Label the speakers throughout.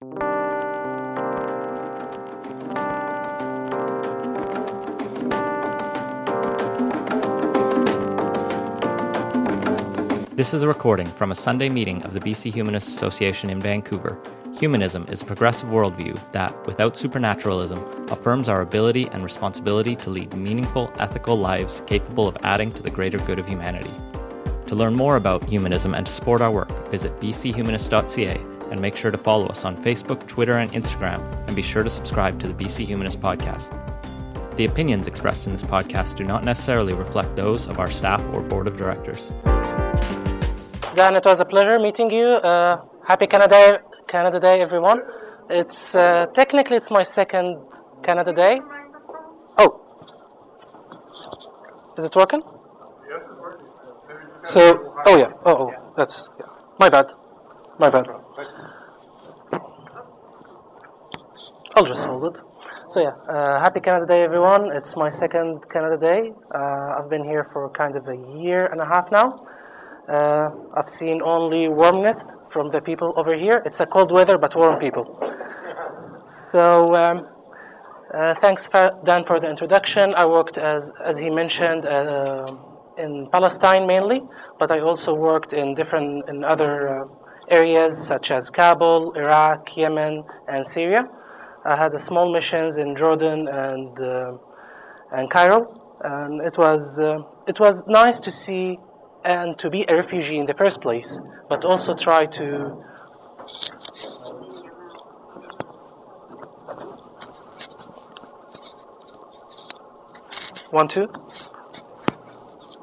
Speaker 1: This is a recording from a Sunday meeting of the BC Humanist Association in Vancouver. Humanism is a progressive worldview that, without supernaturalism, affirms our ability and responsibility to lead meaningful, ethical lives capable of adding to the greater good of humanity. To learn more about humanism and to support our work, visit bchumanist.ca and make sure to follow us on Facebook, Twitter, and Instagram, and be sure to subscribe to the BC Humanist podcast. The opinions expressed in this podcast do not necessarily reflect those of our staff or board of directors.
Speaker 2: Dan, it was a pleasure meeting you. Happy Canada Day, everyone. It's technically it's my second Canada Day. Oh, is it working?
Speaker 3: Yes, it's working.
Speaker 2: So, that's my bad. I'll just hold it. So happy Canada Day, everyone. It's my second Canada Day. I've been here for kind of a year and a half now. I've seen only warmness from the people over here. It's a cold weather, but warm people. So thanks, Dan, for the introduction. I worked, as he mentioned, in Palestine mainly, but I also worked in other areas such as Kabul, Iraq, Yemen, and Syria. I had small missions in Jordan and Cairo, and it was nice to see and to be a refugee in the first place, but also try to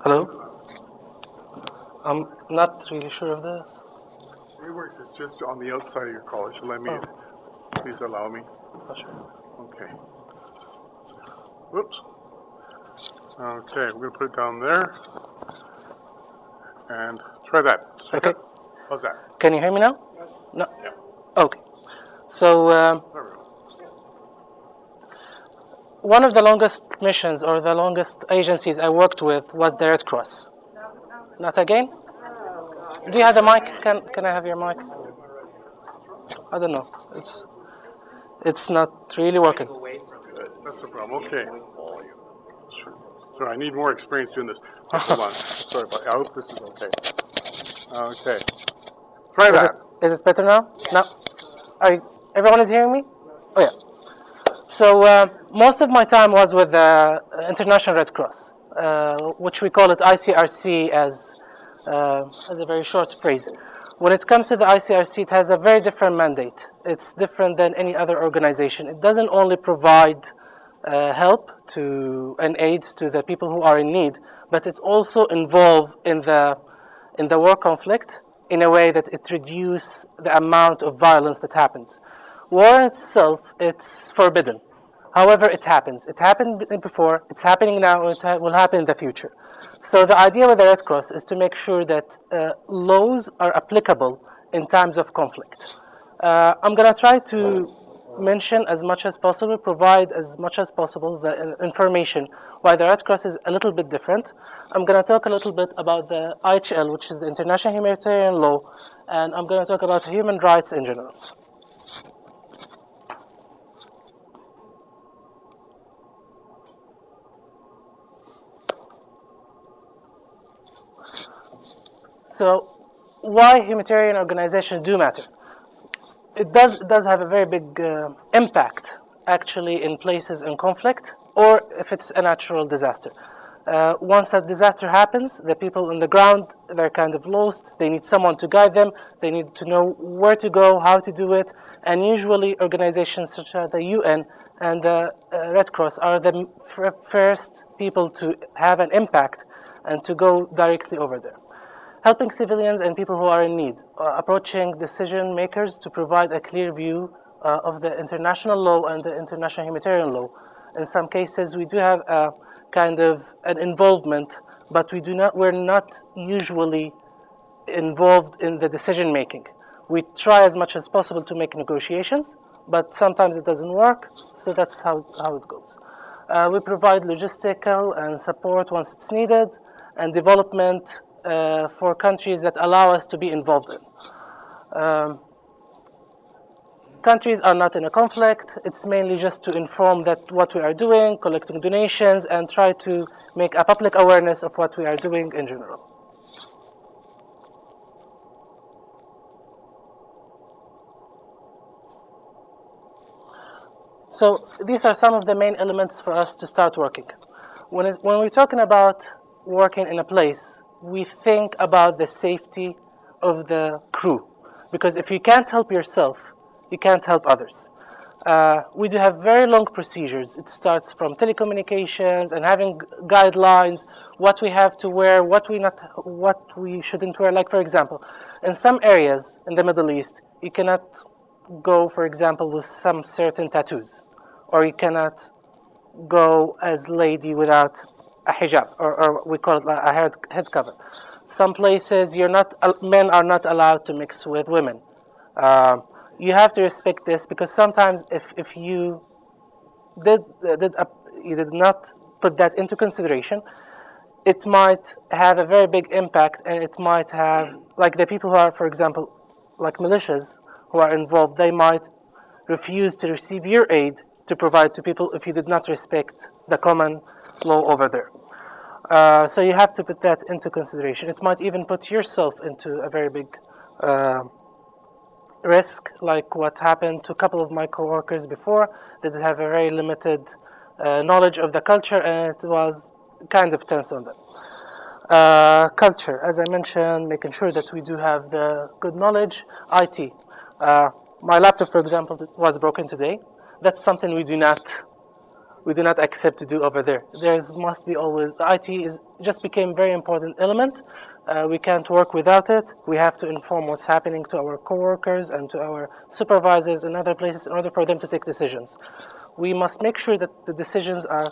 Speaker 2: Hello? I'm not really sure of this.
Speaker 3: It works. It's just on the outside of your collar. So let me, please allow me.
Speaker 2: Oh, sure.
Speaker 3: Okay. Whoops. Okay, we're going to put it down there. And try that.
Speaker 2: Okay.
Speaker 3: How's that?
Speaker 2: Can you hear me now? No?
Speaker 3: Yeah.
Speaker 2: Okay. So,
Speaker 3: There we go.
Speaker 2: one of the longest missions or the longest agencies I worked with was the Red Cross. Not again? Do you have the mic? Can I have your mic? I don't know. It's not really working.
Speaker 3: That's the problem. Okay. Sorry, I need more experience doing this. Hold on. Sorry about that. I hope this is okay. Okay. Try that.
Speaker 2: Is it better now? No? Everyone is hearing me? Oh, yeah. So most of my time was with the International Red Cross, which we call it ICRC as a very short phrase. When it comes to the ICRC, it has a very different mandate. It's different than any other organization. It doesn't only provide help and aid to the people who are in need, but it's also involved in the war conflict in a way that it reduces the amount of violence that happens. War itself, it's forbidden. However, it happens. It happened before, it's happening now, and it will happen in the future. So the idea with the Red Cross is to make sure that laws are applicable in times of conflict. I'm going to try to mention as much as possible, provide as much as possible the information why the Red Cross is a little bit different. I'm going to talk a little bit about the IHL, which is the International Humanitarian Law, and I'm going to talk about human rights in general. So, why humanitarian organizations do matter? It does have a very big impact, actually, in places in conflict, or if it's a natural disaster. Once a disaster happens, the people on the ground, they're kind of lost. They need someone to guide them. They need to know where to go, how to do it. And usually organizations such as the UN and the Red Cross are the first people to have an impact and to go directly over there. Helping civilians and people who are in need, approaching decision makers to provide a clear view of the international law and the international humanitarian law. In some cases, we do have a kind of an involvement, but we're not usually involved in the decision making. We try as much as possible to make negotiations, but sometimes it doesn't work, so that's how it goes. We provide logistical and support once it's needed, and development for countries that allow us to be involved in. countries are not in a conflict. It's mainly just to inform that what we are doing, collecting donations, and try to make a public awareness of what we are doing in general. So these are some of the main elements for us to start working. When we're talking about working in a place, we think about the safety of the crew. Because if you can't help yourself, you can't help others. We do have very long procedures. It starts from telecommunications and having guidelines, what we have to wear, what we shouldn't wear. Like, for example, in some areas in the Middle East, you cannot go, for example, with some certain tattoos, or you cannot go as lady without a hijab, or we call it a head cover. Some places men are not allowed to mix with women. You have to respect this, because sometimes if you you did not put that into consideration, it might have a very big impact, and it might have, like the people who are, for example, like militias who are involved, they might refuse to receive your aid to provide to people if you did not respect the common law over there. So you have to put that into consideration. It might even put yourself into a very big risk, like what happened to a couple of my coworkers before. They did have a very limited knowledge of the culture, and it was kind of tense on them. Culture, as I mentioned, making sure that we do have the good knowledge. IT. My laptop, for example, was broken today. That's something we do not accept to do over there. There must be always, the IT just became a very important element. We can't work without it. We have to inform what's happening to our coworkers and to our supervisors in other places in order for them to take decisions. We must make sure that the decisions are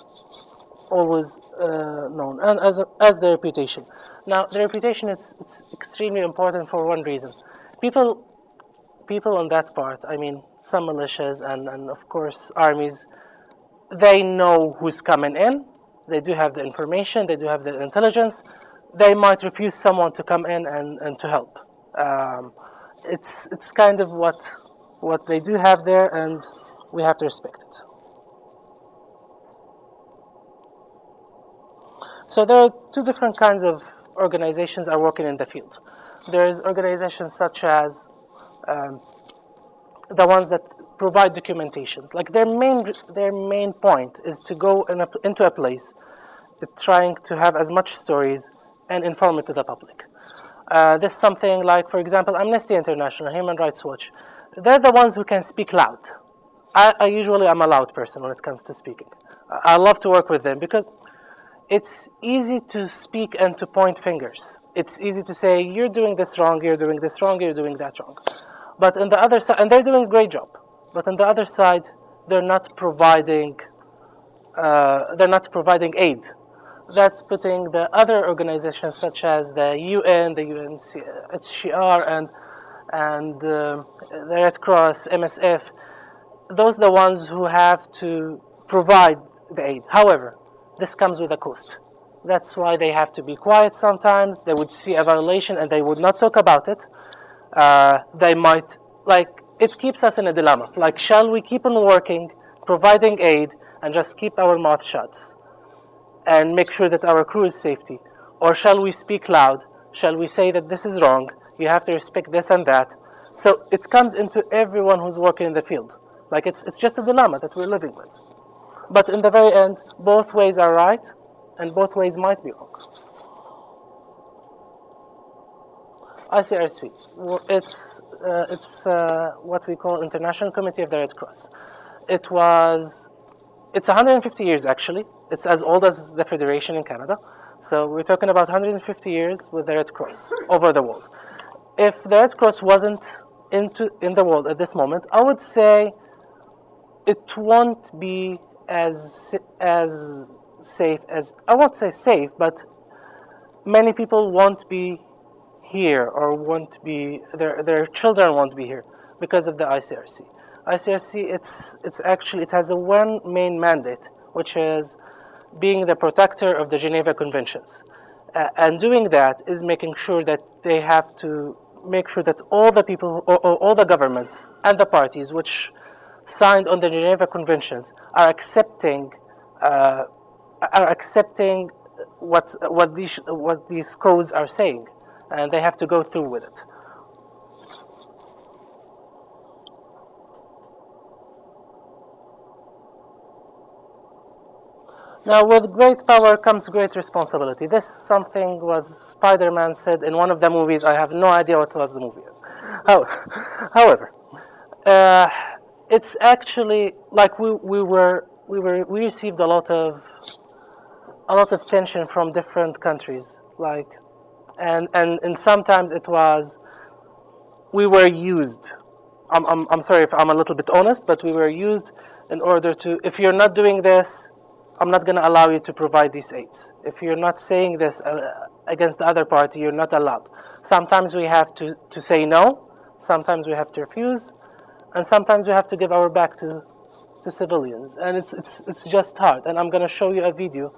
Speaker 2: always known, and as the reputation. Now, the reputation it's extremely important for one reason. People on that part, I mean, some militias and of course armies, they know who's coming in. They do have the information. They do have the intelligence. They might refuse someone to come in and to help. It's kind of what they do have there, and we have to respect it. So there are two different kinds of organizations are working in the field. There's organizations such as the ones that provide documentations. Like their main point is to go into a place, trying to have as much stories and inform it to the public. This is something like, for example, Amnesty International, Human Rights Watch. They're the ones who can speak loud. I usually am a loud person when it comes to speaking. I love to work with them because it's easy to speak and to point fingers. It's easy to say, you're doing this wrong, you're doing this wrong, you're doing that wrong. But on the other side, and they're doing a great job, but on the other side, they're not providing aid. That's putting the other organizations such as the UN, the UNHCR, and the Red Cross, MSF. Those are the ones who have to provide the aid. However, this comes with a cost. That's why they have to be quiet sometimes. They would see a violation and they would not talk about it. They might, it keeps us in a dilemma. Like, shall we keep on working, providing aid, and just keep our mouth shut and make sure that our crew is safety? Or shall we speak loud? Shall we say that this is wrong? You have to respect this and that. So it comes into everyone who's working in the field. Like, it's just a dilemma that we're living with. But in the very end, both ways are right, and both ways might be wrong. ICRC, it's what we call International Committee of the Red Cross. It's 150 years actually. It's as old as the Federation in Canada. So we're talking about 150 years with the Red Cross over the world. If the Red Cross wasn't in the world at this moment, I would say it won't be as safe as, I won't say safe, but many people won't be here, or won't be, their children won't be here because of the ICRC. ICRC, it has a one main mandate, which is being the protector of the Geneva Conventions. And doing that is making sure that they have to make sure that all the people, or all the governments and the parties which signed on the Geneva Conventions are accepting what these codes are saying, and they have to go through with it. Now, with great power comes great responsibility. This something was Spider-Man said in one of the movies. I have no idea what the movie is. However, it's actually like we received a lot of tension from different countries, like, and sometimes it was we were used. I'm sorry if I'm a little bit honest, but we were used in order to, if you're not doing this, I'm not going to allow you to provide these aids. If you're not saying this against the other party, you're not allowed. Sometimes we have to say no, sometimes we have to refuse, and sometimes we have to give our back to civilians. And it's just hard. And I'm going to show you a video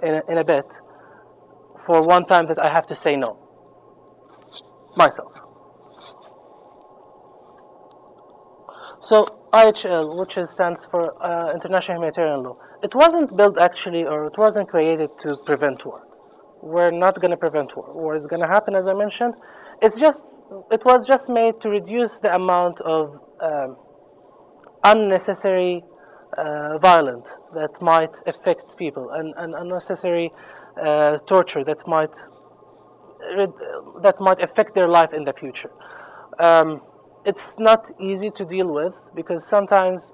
Speaker 2: in a bit for one time that I have to say no myself. So IHL, which stands for International Humanitarian Law, it wasn't built actually, or it wasn't created to prevent war. We're not going to prevent war. War is going to happen, as I mentioned. It was just made to reduce the amount of unnecessary violence that might affect people, and unnecessary torture that might affect their life in the future. It's not easy to deal with because sometimes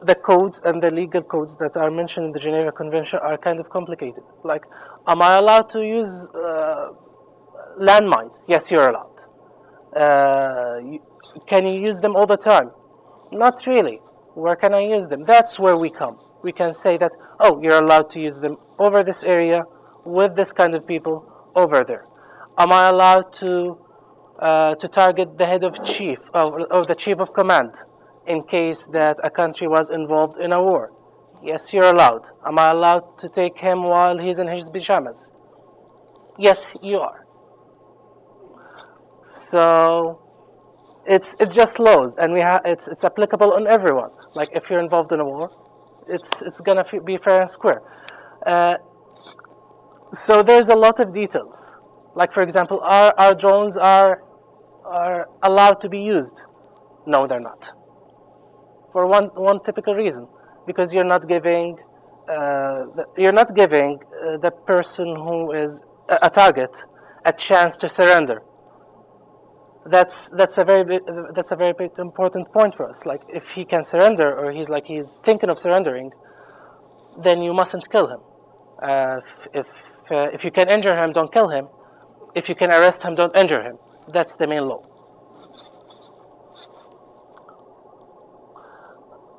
Speaker 2: the codes and the legal codes that are mentioned in the Geneva Convention are kind of complicated. Like, am I allowed to use landmines? Yes, you're allowed. Can you use them all the time? Not really. Where can I use them? That's where we come. We can say that, oh, you're allowed to use them over this area, with this kind of people, over there. Am I allowed to target the head of chief, or the chief of command, in case that a country was involved in a war? Yes, you're allowed. Am I allowed to take him while he's in his pajamas? Yes, you are. So it's just laws, and it's applicable on everyone. Like, if you're involved in a war, it's gonna be fair and square. So there's a lot of details. Like, for example, our drones are allowed to be used. No, they're not. For one typical reason, because you're not giving the person who is a target a chance to surrender. That's a very big important point for us. Like, if he can surrender, or he's thinking of surrendering, then you mustn't kill him. If you can injure him, don't kill him. If you can arrest him, don't injure him. That's the main law.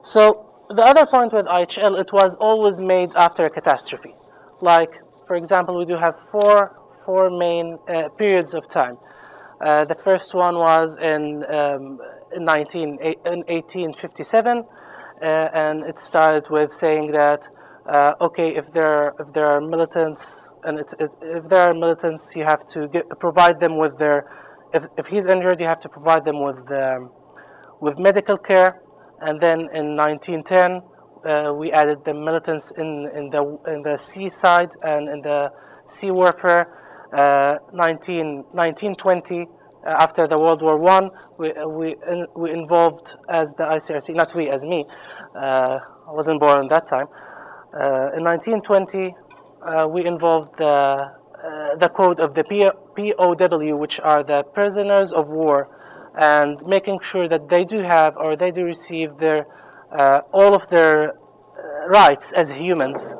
Speaker 2: So the other point with IHL, it was always made after a catastrophe. Like, for example, we do have four main periods of time. The first one was in 1857, and it started with saying that okay, if there are militants, and if there are militants, you have to provide them with their. If he's injured, you have to provide them with medical care. And then in 1910, we added the militants in the seaside and in the sea warfare. 1920, after the World War I, we involved as the ICRC, not we, as me. I wasn't born at that time. In 1920, we involved the code of the POW, which are the prisoners of war, and making sure that they do have, or they do receive their all of their rights as humans.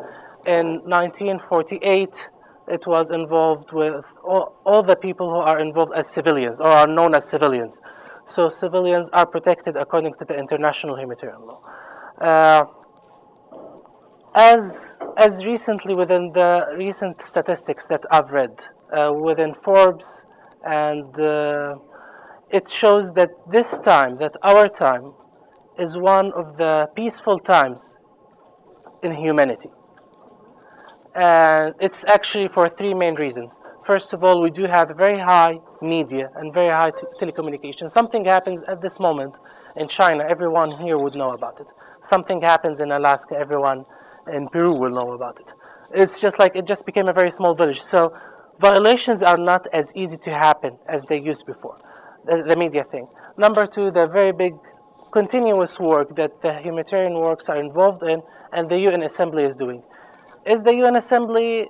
Speaker 2: In 1948, it was involved with all the people who are involved as civilians, or are known as civilians. So civilians are protected according to the international humanitarian law. As recently, within the recent statistics that I've read within Forbes, and it shows that this time, that our time, is one of the peaceful times in humanity. And it's actually for three main reasons. First of all, we do have a very high media and very high telecommunications. Something happens at this moment in China, everyone here would know about it. Something happens in Alaska, everyone in Peru will know about it. It's just like it just became a very small village. So violations are not as easy to happen as they used before, the media thing. Number two, the very big continuous work that the humanitarian works are involved in and the UN Assembly is doing. Is the UN Assembly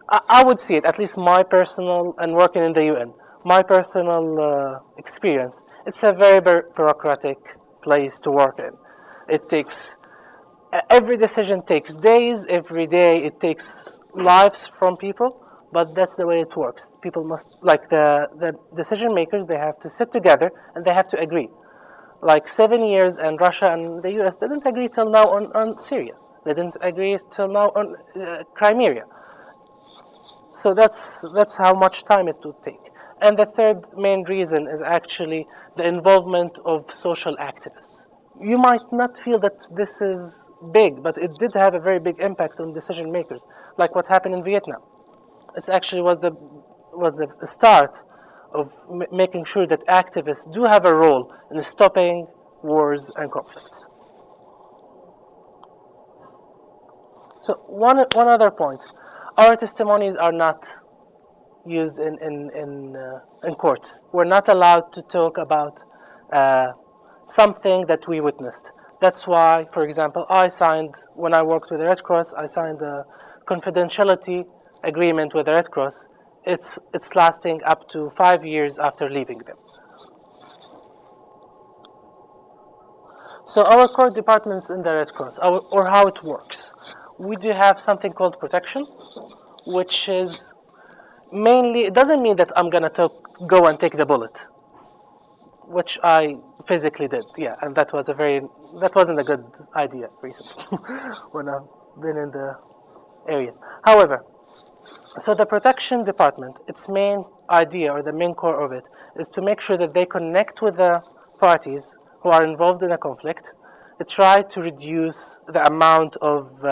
Speaker 2: I would see it, at least my personal, and working in the UN, my personal experience, it's a very bureaucratic place to work in. It takes, every decision takes days, every day it takes lives from people, but that's the way it works. People must, like the decision makers, they have to sit together and they have to agree. Like 7 years, and Russia and the US didn't agree till now on Syria. They didn't agree till now on Crimea. So that's how much time it would take. And the third main reason is actually the involvement of social activists. You might not feel that this is big, but it did have a very big impact on decision makers, like what happened in Vietnam. It actually was the start of making sure that activists do have a role in stopping wars and conflicts. So one other point. Our testimonies are not used in courts. We're not allowed to talk about something that we witnessed. That's why, for example, when I worked with the Red Cross, I signed a confidentiality agreement with the Red Cross. It's lasting up to 5 years after leaving them. So our core departments in the Red Cross, or how it works. We do have something called protection, which is mainly, it doesn't mean that I'm going to go and take the bullet, which I physically did, yeah, and that wasn't a good idea recently when I've been in the area. However, so the protection department, its main idea or the main core of it is to make sure that they connect with the parties who are involved in a conflict, to try to reduce the amount of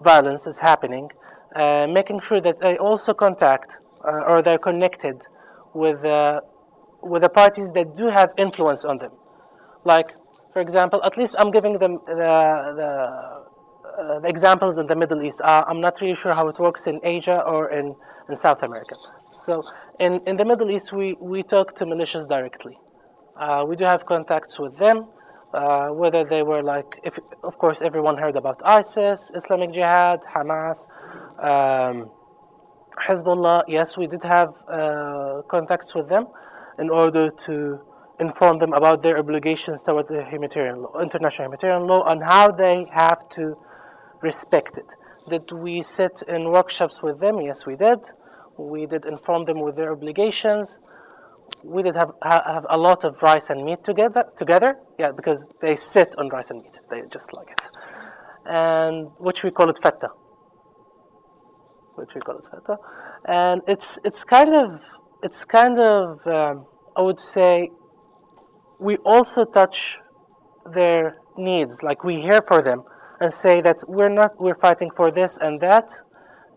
Speaker 2: violence is happening, making sure that they also contact or they're connected with the parties that do have influence on them. Like, for example, at least I'm giving them the examples in the Middle East. I'm not really sure how it works in Asia or in South America. So in the Middle East, we talk to militias directly. We do have contacts with them, whether they were like, of course, everyone heard about ISIS, Islamic Jihad, Hamas, Hezbollah. Yes, we did have contacts with them in order to inform them about their obligations toward the humanitarian law, international humanitarian law, and how they have to respect it. Did we sit in workshops with them? Yes, we did. We did inform them with their obligations. We did have a lot of rice and meat together. Yeah, because they sit on rice and meat. They just like it. And which we call it feta. And it's kind of I would say we also touch their needs. Like we hear for them and say that we're fighting for this and that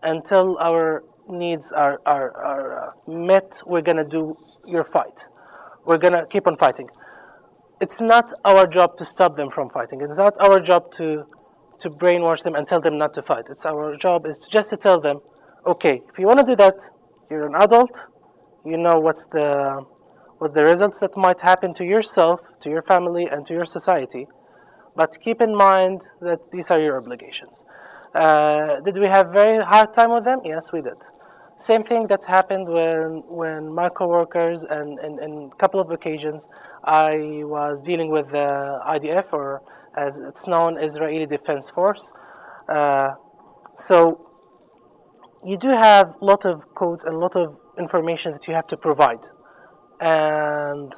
Speaker 2: until our needs are met. We're gonna do your fight. We're gonna keep on fighting. It's not our job to stop them from fighting. It's not our job to brainwash them and tell them not to fight. It's our job is just to tell them, okay, if you want to do that, you're an adult. You know what the results that might happen to yourself, to your family, and to your society. But keep in mind that these are your obligations. Did we have very hard time with them? Yes, we did. Same thing that happened when my coworkers and in a couple of occasions I was dealing with the IDF, or as it's known, Israeli Defense Force. So you do have a lot of codes and a lot of information that you have to provide. And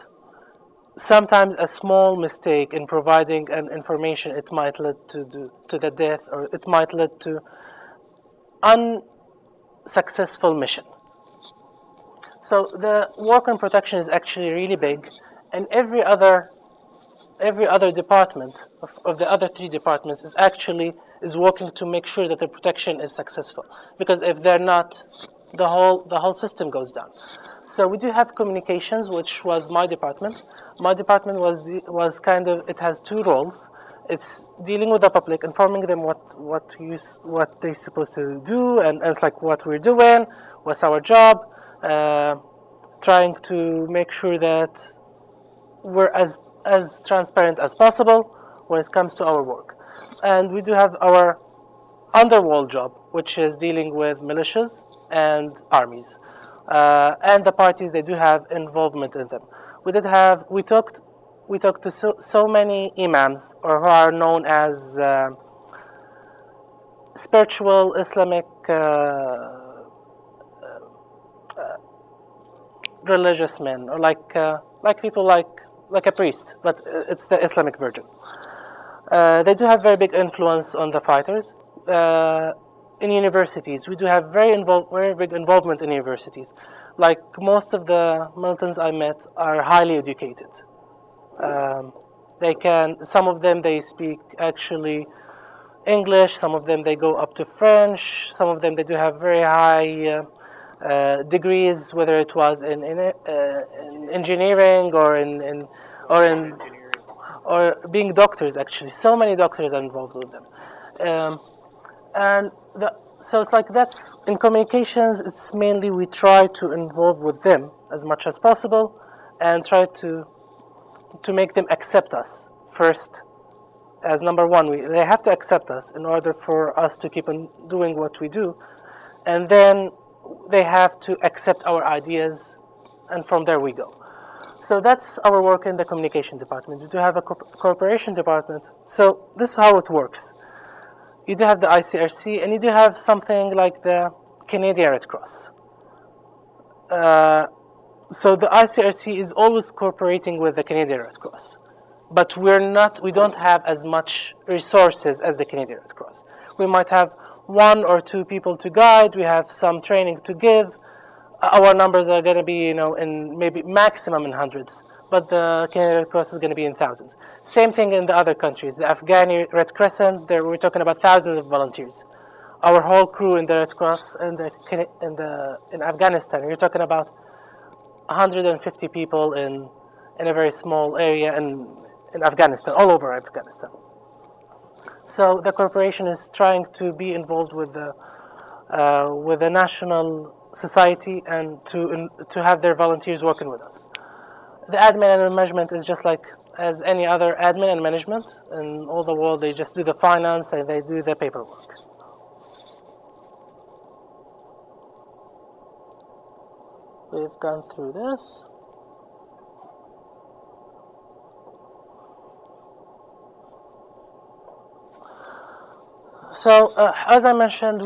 Speaker 2: sometimes a small mistake in providing an information, it might lead to the death, or it might lead to unsuccessful mission. So the work on protection is actually really big, and every other department of the other three departments is working to make sure that the protection is successful. Because if they're not the whole system goes down. So we do have communications, which was my department. My department was kind of, it has two roles. It's dealing with the public, informing them what they're supposed to do, and it's like what we're doing, what's our job, trying to make sure that we're as transparent as possible when it comes to our work. And we do have our underworld job, which is dealing with militias and armies, and the parties. They do have involvement in them. We talked to so many imams, or who are known as spiritual Islamic religious men, or like people like a priest, but it's the Islamic version. They do have very big influence on the fighters. In universities, we do have very big involvement in universities. Like most of the militants I met are highly educated. Some of them they speak actually English. Some of them they go up to French. Some of them they do have very high degrees, whether it was in engineering or being doctors. Actually, so many doctors are involved with them. So it's like that's in communications. It's mainly we try to involve with them as much as possible, and try to make them accept us first. As number one, they have to accept us in order for us to keep on doing what we do, and then they have to accept our ideas, and from there we go. So that's our work in the communication department. We do have a cooperation department. So this is how it works. You do have the ICRC, and you do have something like the Canadian Red Cross. So the ICRC is always cooperating with the Canadian Red Cross, but we don't have as much resources as the Canadian Red Cross. We might have 1 or 2 people to guide. We have some training to give. Our numbers are going to be, in maybe maximum in hundreds, but the Canadian Red Cross is going to be in thousands. Same thing in the other countries. The Afghani Red Crescent, we're talking about thousands of volunteers. Our whole crew in the Red Cross in Afghanistan, we're talking about 150 people in a very small area in Afghanistan, all over Afghanistan. So the corporation is trying to be involved with the national society, and to have their volunteers working with us. The admin and management is just like as any other admin and management in all the world. They just do the finance and they do the paperwork. We've gone through this. So, as I mentioned,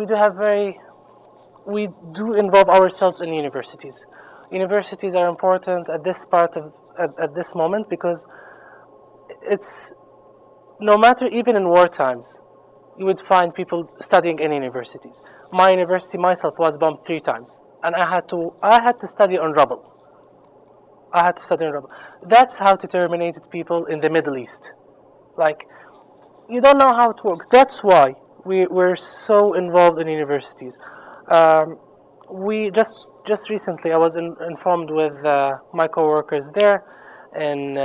Speaker 2: we do involve ourselves in universities. Universities are important at this moment, because it's, no matter, even in war times, you would find people studying in universities. My university myself was bombed 3 times, and I had to study on rubble. That's how to terminate people in the Middle East. Like, you don't know how it works. That's why we're so involved in universities. We just recently, I was informed with my coworkers there, in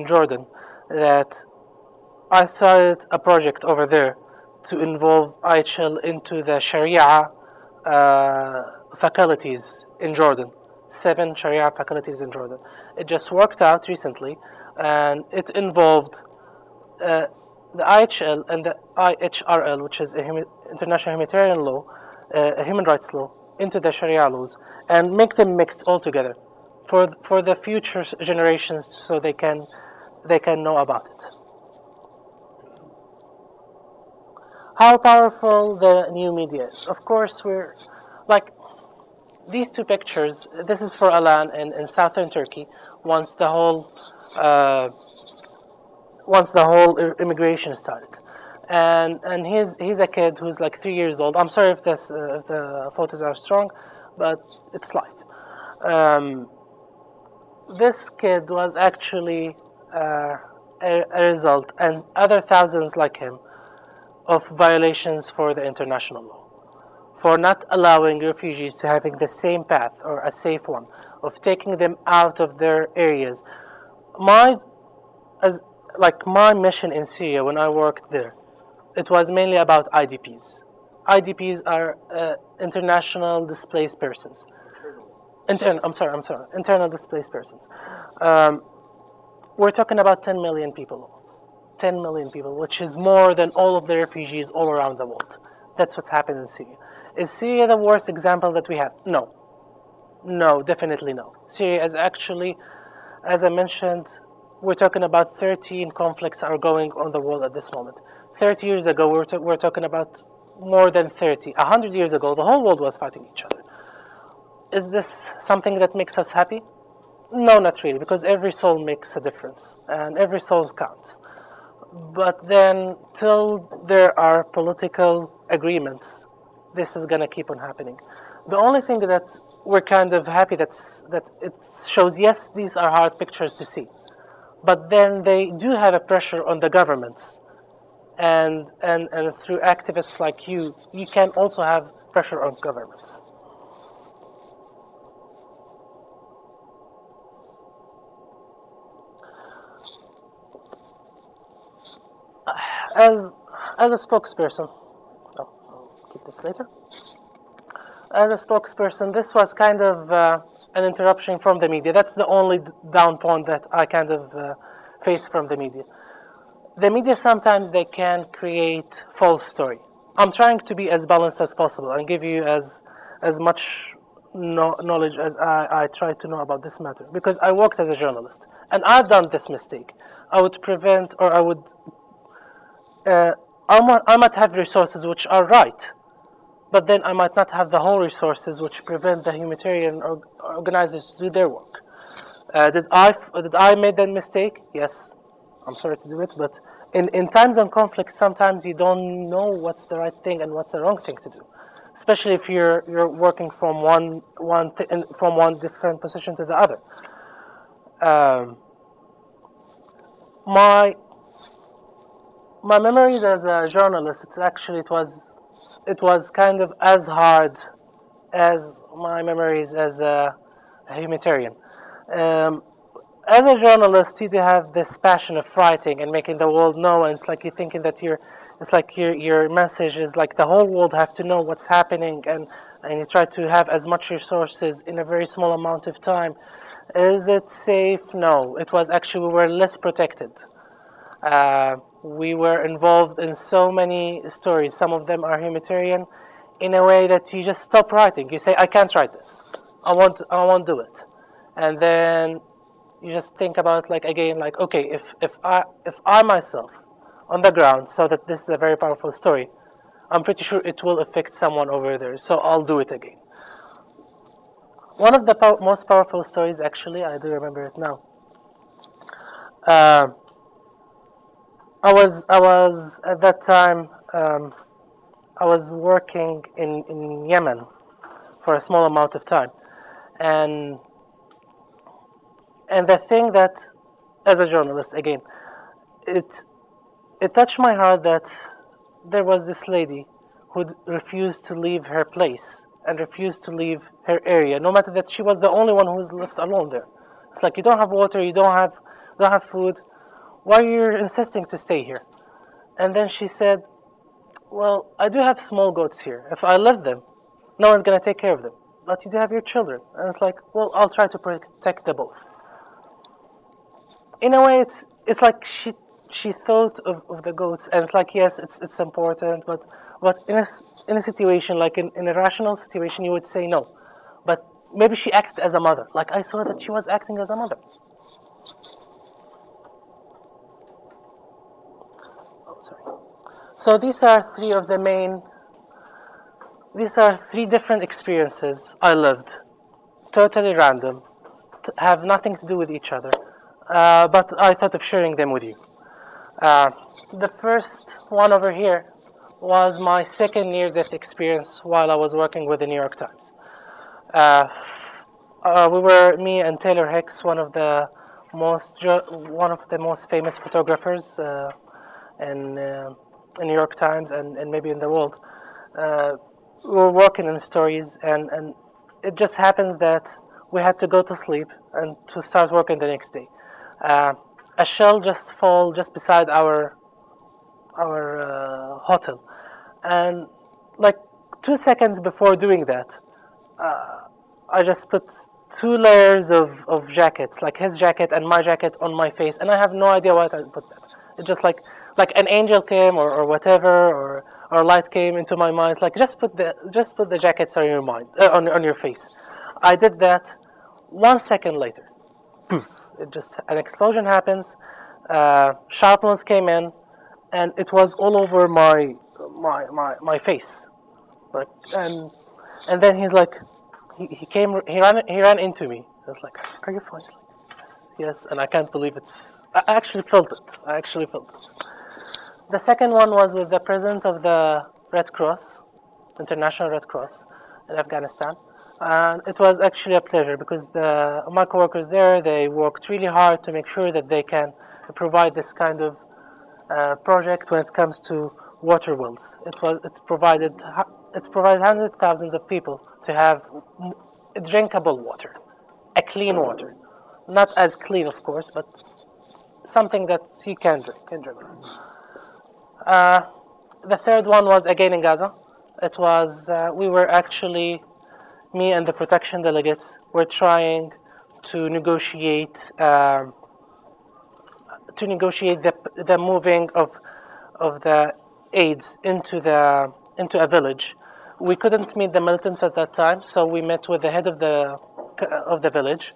Speaker 2: Jordan, that I started a project over there to involve IHL into the Sharia faculties in Jordan. 7 Sharia faculties in Jordan. It just worked out recently, and it involved the IHL and the IHRL, which is international humanitarian law, human rights law, into the Sharia laws, and make them mixed all together for the future generations, so they can know about it. How powerful the new media is. Of course, we're like these 2 pictures. This is for Alan in southern Turkey. Once the whole immigration started, and he's a kid who's like 3 years old. I'm sorry if the photos are strong, but it's life. This kid was actually a result, and other thousands like him, of violations for the international law, for not allowing refugees to having the same path or a safe one of taking them out of their areas. My mission in Syria when I worked there, it was mainly about IDPs. IDPs are international displaced persons. Internal displaced persons. We're talking about 10 million people. 10 million people, which is more than all of the refugees all around the world. That's what's happened in Syria. Is Syria the worst example that we have? No. No, definitely no. Syria is actually, as I mentioned, we're talking about 13 conflicts are going on the world at this moment. 30 years ago, we're talking about more than 30. 100 years ago, the whole world was fighting each other. Is this something that makes us happy? No, not really, because every soul makes a difference, and every soul counts. But then, till there are political agreements, this is going to keep on happening. The only thing that we're kind of happy that it shows, yes, these are hard pictures to see, but then they do have a pressure on the governments, and through activists like you can also have pressure on governments. As a spokesperson, I'll keep this later. As a spokesperson, this was kind of an interruption from the media. That's the only down point that I kind of face from the media. The media sometimes they can create false story. I'm trying to be as balanced as possible and give you as much knowledge as I try to know about this matter, because I worked as a journalist and I've done this mistake. I would prevent, or I would. I might have resources which are right, but then I might not have the whole resources which prevent the humanitarian organizers to do their work. Did I make that mistake? Yes, I'm sorry to do it, but in times of conflict, sometimes you don't know what's the right thing and what's the wrong thing to do, especially if you're working from one different position to the other. My memories as a journalist, it was kind of as hard as my memories as a humanitarian. As a journalist, you do have this passion of writing and making the world know, and it's like you're thinking that your message is like the whole world have to know what's happening, and you try to have as much resources in a very small amount of time. Is it safe? No. It was actually, we were less protected. We were involved in so many stories. Some of them are humanitarian in a way that you just stop writing. You say, I can't write this. I won't do it. And then you just think about okay, if I myself on the ground saw that this is a very powerful story, I'm pretty sure it will affect someone over there, so I'll do it again. One of the most powerful stories, actually, I do remember it now. I was at that time. I was working in Yemen for a small amount of time, and the thing that, as a journalist, again, it touched my heart that there was this lady who refused to leave her place and refused to leave her area, no matter that she was the only one who was left alone there. It's like, you don't have water, you don't have food. Why are you insisting to stay here? And then she said, well, I do have small goats here. If I leave them, no one's going to take care of them. But you do have your children. And it's like, well, I'll try to protect them both. In a way, it's like she thought of the goats, and it's like, yes, it's important, but in a situation, like in a rational situation, you would say no. But maybe she acted as a mother. Like, I saw that she was acting as a mother. So these are three different experiences I lived, totally random, have nothing to do with each other, but I thought of sharing them with you. The first one over here was my second near-death experience while I was working with the New York Times. Me and Taylor Hicks, one of the most famous photographers in New York Times and maybe in the world. we were working in stories, and it just happens that we had to go to sleep and to start working the next day. A shell just fell just beside our hotel, and like 2 seconds before doing that, I just put 2 layers of jackets, like his jacket and my jacket, on my face, and I have no idea why I put that. It just like an angel came or whatever, or light came into my mind. It's like just put the jackets on your mind, on your face. I did that. 1 second later, poof! It just an explosion happens. Sharpness came in, and it was all over my face. Like and then he's like, he ran into me. I was like, "Are you fine?" Like, yes, yes. And I can't believe I actually felt it. I actually felt it. The second one was with the president of the Red Cross, International Red Cross, in Afghanistan. And it was actually a pleasure because my coworkers there, they worked really hard to make sure that they can provide this kind of project when it comes to water wells. It provided hundreds of thousands of people to have drinkable water, a clean water, not as clean, of course, but something that you can drink in general. The third one was again in Gaza. It was we were actually, me and the protection delegates were trying to negotiate the moving of the aids into a village. We couldn't meet the militants at that time, so we met with the head of the village.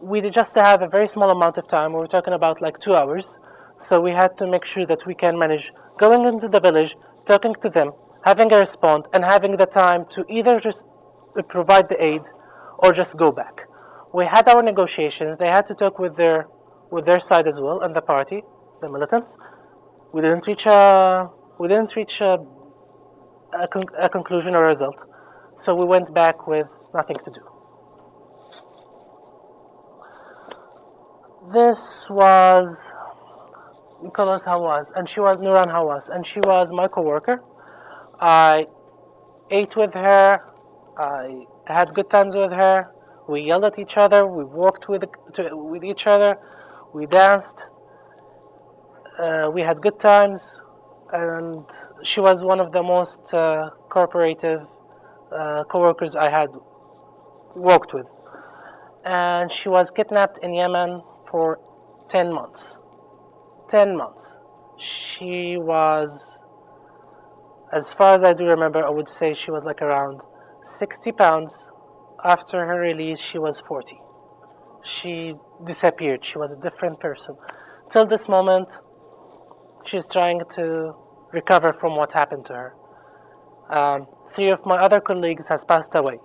Speaker 2: We just have a very small amount of time. We were talking about like 2 hours, so we had to make sure that we can manage going into the village, talking to them, having a response, and having the time to either just provide the aid or just go back. We had our negotiations. They had to talk with their side as well, and the party, the militants. We didn't reach a conclusion or result, so we went back with nothing to do. This was Nicholas Hawass, and she was Nuran Hawass, and she was my coworker. I ate with her. I had good times with her. We yelled at each other. We walked with each other. We danced. We had good times, and she was one of the most cooperative coworkers I had worked with. And she was kidnapped in Yemen for 10 months. 10 months. She was, as far as I do remember, I would say she was like around 60 pounds. After her release, she was 40. She disappeared. She was a different person. Till this moment, she's trying to recover from what happened to her. 3 of my other colleagues has passed away,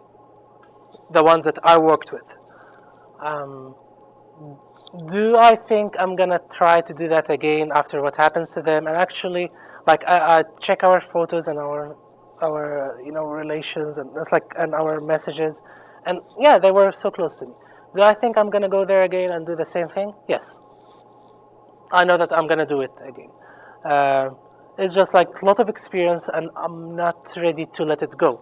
Speaker 2: the ones that I worked with. Do I think I'm gonna try to do that again after what happens to them? And actually, like I check our photos and our relations and our messages, and yeah, they were so close to me. Do I think I'm gonna go there again and do the same thing? Yes. I know that I'm gonna do it again. It's just like a lot of experience, and I'm not ready to let it go.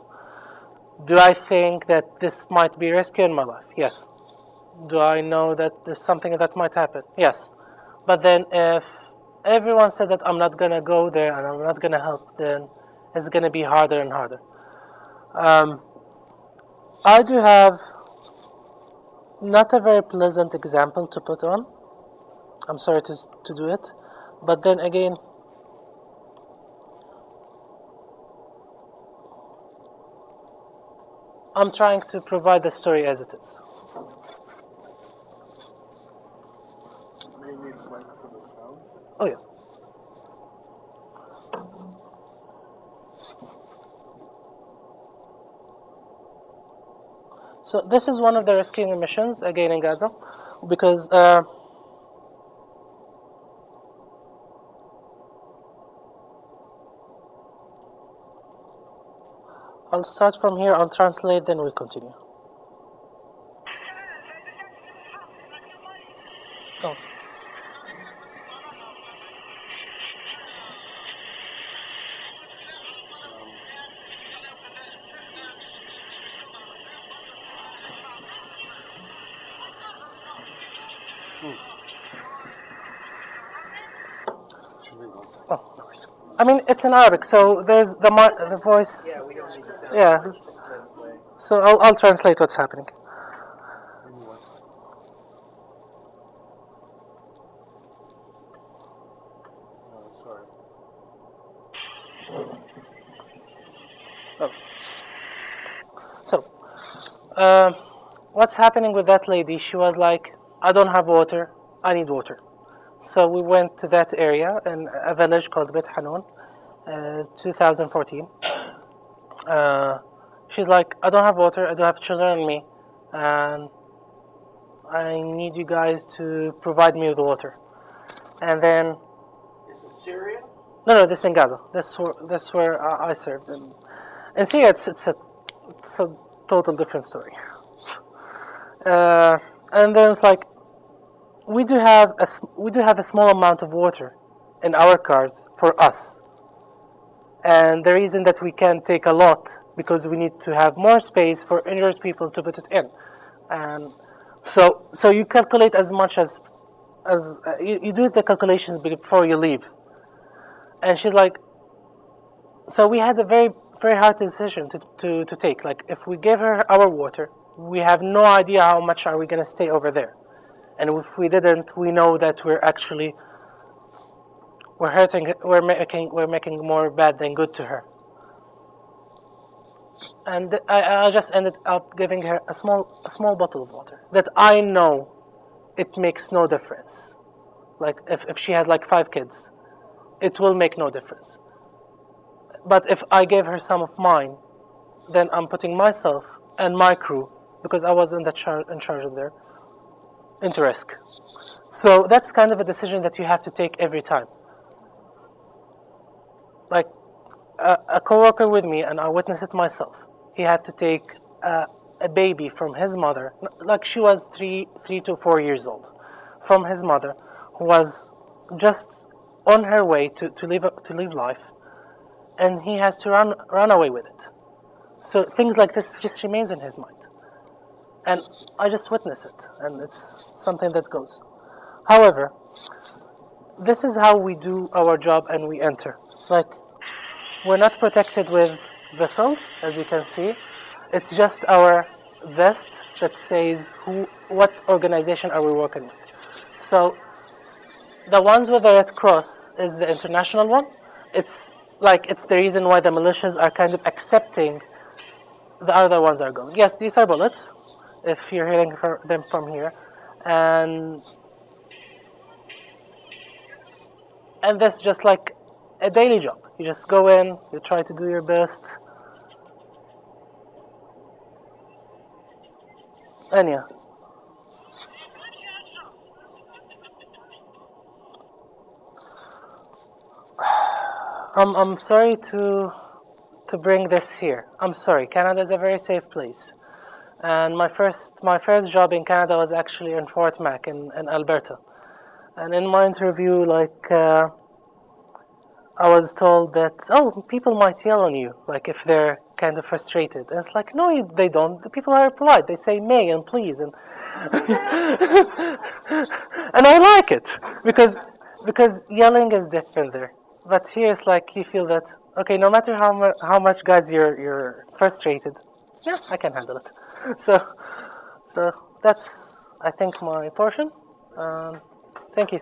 Speaker 2: Do I think that this might be risky in my life? Yes. Do I know that there's something that might happen? Yes. But then if everyone said that I'm not gonna go there and I'm not gonna help, then it's gonna be harder and harder. I do have not a very pleasant example to put on. I'm sorry to do it, but then again, I'm trying to provide the story as it is. Oh yeah. So this is one of the rescue missions again in Gaza, because I'll start from here, I'll translate, then we'll continue. Oh. Oh, no worries. I mean, it's in Arabic, so there's the voice.
Speaker 4: Yeah, we don't need to sound.
Speaker 2: Yeah.
Speaker 4: Just translate.
Speaker 2: So I'll translate what's happening. Oh. So, what's happening with that lady? She was like, I don't have water. I need water. So we went to that area in a village called Bet Hanoun, 2014. She's like, I don't have water. I don't have children in me, and I need you guys to provide me with water. And then,
Speaker 4: This is Syria?
Speaker 2: no, this is in Gaza. This where I served. In Syria, it's a total different story. And then it's like, we do have a small amount of water in our cars for us, and the reason that we can't take a lot because we need to have more space for injured people to put it in, and so you calculate as much as you do the calculations before you leave. And she's like, so we had a very very hard decision to take. Like, if we give her our water, we have no idea how much are we going to stay over there. And if we didn't, we know that we're making more bad than good to her. And I just ended up giving her a small bottle of water that I know it makes no difference. Like, if she has like 5 kids, it will make no difference. But if I gave her some of mine, then I'm putting myself and my crew, because I was in charge of there, into risk. So that's kind of a decision that you have to take every time. Like, a coworker with me, and I witnessed it myself, he had to take a baby from his mother, like she was 3 to 4 years old, from his mother, who was just on her way to live life, and he has to run away with it. So things like this just remains in his mind. And I just witness it, and it's something that goes. However, this is how we do our job, and we enter. Like, we're not protected with vessels, as you can see. It's just our vest that says what organization are we working with. So the ones with the Red Cross is the international one. It's the reason why the militias are kind of accepting the other ones are going. Yes, these are bullets, if you're hearing them from here, and that's just like a daily job. You just go in, you try to do your best, and yeah. I'm sorry to bring this here. I'm sorry. Canada is a very safe place, and my first job in Canada was actually in Fort Mac in Alberta. And in my interview, I was told that, people might yell on you, like if they're kind of frustrated. And it's like, no, they don't. The people are polite. They say may and please, and and I like it because yelling is different there. But here it's like you feel that, okay, no matter how much guys you're frustrated, yeah, I can handle it. So that's, I think, my portion. Thank you.